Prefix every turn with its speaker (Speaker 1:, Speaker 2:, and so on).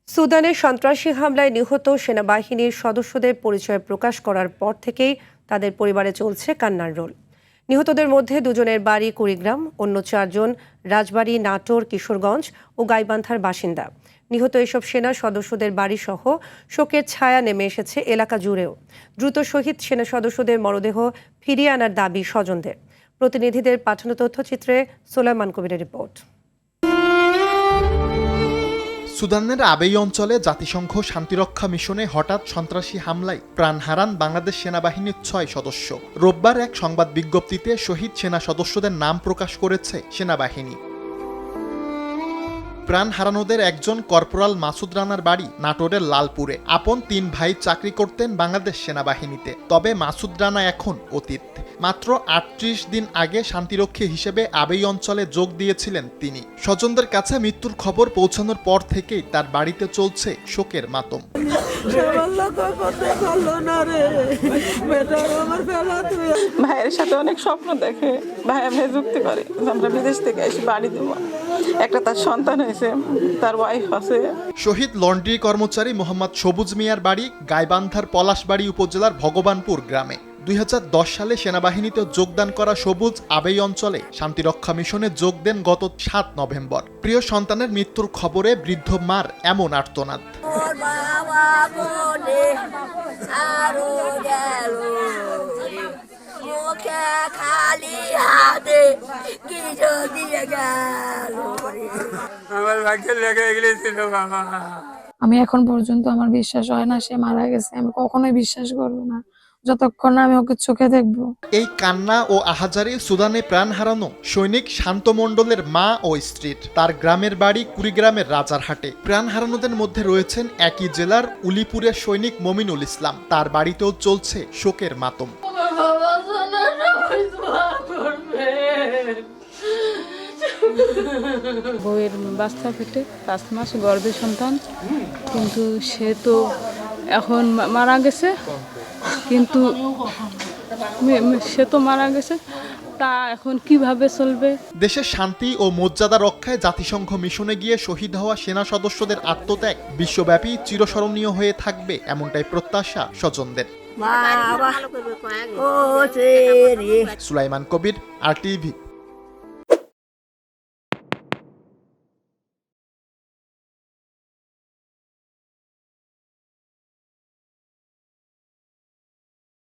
Speaker 1: সুদানে সন্ত্রাসী হামলায় নিহত সেনাবাহিনীর সদস্যদের পরিচয় প্রকাশ করার পর থেকেই তাদের পরিবারে চলছে কান্নার রোল। নিহতদের মধ্যে দুজনের বাড়ি কুড়িগ্রাম, অন্য চারজন রাজবাড়ী, নাটোর, কিশোরগঞ্জ ও গাইবান্ধার বাসিন্দা। নিহত এসব সেনা সদস্যদের বাড়িসহ শোকের ছায়া নেমে এসেছে এলাকা জুড়েও। দ্রুত শহীদ সেনা সদস্যদের মরদেহ ফিরিয়ে আনার দাবি স্বজনদের। প্রতিনিধিদের পাঠানো তথ্যচিত্রে সোলাইমান কবিরের রিপোর্ট।
Speaker 2: সুদানের আবেই অঞ্চলে জাতিসংঘ শান্তিরক্ষা মিশনে হঠাৎ সন্ত্রাসী হামলায় প্রাণ হারান বাংলাদেশ সেনাবাহিনীর ৬ সদস্য। রোববার এক সংবাদ বিজ্ঞপ্তিতে শহীদ সেনা সদস্যদের নাম প্রকাশ করেছে সেনাবাহিনী। প্রাণ হারানোদের একজন কর্পোরাল মাসুদ রানার বাড়ি নাটোরের লালপুরে। আপন ৩ ভাই চাকরি করতেন বাংলাদেশ সেনাবাহিনীতে, তবে মাসুদ রানা এখন অতীত। মাত্র ৩৮ দিন আগে শান্তিরক্ষী হিসেবে আবেই অঞ্চলে যোগ দিয়েছিলেন তিনি। স্বজনদের কাছে মৃত্যুর খবর পৌঁছানোর পর থেকেই তার বাড়িতে চলছে শোকের মাতম।
Speaker 3: ভাইয়ের সাথে অনেক স্বপ্ন দেখে, ভাই আমি যুক্তি করে আমরা বিদেশ থেকে এসে বাড়ি দেবো, একটা তার সন্তান হয়েছে, তার ওয়াইফ আছে।
Speaker 2: শহীদ লন্ড্রি কর্মচারী মোহাম্মদ সবুজ মিয়ার বাড়ি গাইবান্ধার পলাশবাড়ি উপজেলার ভগবানপুর গ্রামে। ২০১০ সালে সেনাবাহিনীতে যোগদান করা সবুজ আবেই অঞ্চলে শান্তিরক্ষা মিশনে যোগ দেন গত ৭ নভেম্বর। প্রিয় সন্তানের মৃত্যুর খবরে বৃদ্ধ মার এমন আর্তনাদ।
Speaker 4: আমি এখন পর্যন্ত আমার বিশ্বাস হয় না সে মারা গেছে। আমি কখনোই বিশ্বাস করবো না যতক্ষণ না আমি ওকে চোখে দেখবো।
Speaker 2: এই কান্না ও আহাজারি সুদানে প্রাণ হারানো সৈনিক শান্ত মণ্ডলের মা ও স্ত্রীর। তার গ্রামের বাড়ি কুড়িগ্রামের রাজারহাটে। প্রাণ হারানোদের মধ্যে রয়েছেন একই জেলার উলিপুরের সৈনিক মমিনুল ইসলাম। তার বাড়িতেও চলছে শোকের মাতম।
Speaker 5: বউয়ের বাচ্চা পেটে ৫ মাস গর্ভে সন্তান, কিন্তু সে তো এখন মারা গেছে, কিন্তু সে তো মারা গেছে, তা এখন কিভাবে চলবে?
Speaker 2: দেশের শান্তি ও মর্যাদা রক্ষায় জাতিসংঘ মিশনে গিয়ে শহীদ হওয়া সেনা সদস্যদের আত্মত্যাগ বিশ্বব্যাপী চিরস্মরণীয় হয়ে থাকবে, এমনটাই প্রত্যাশা স্বজনদের। সুলাইমান কবির, RTV।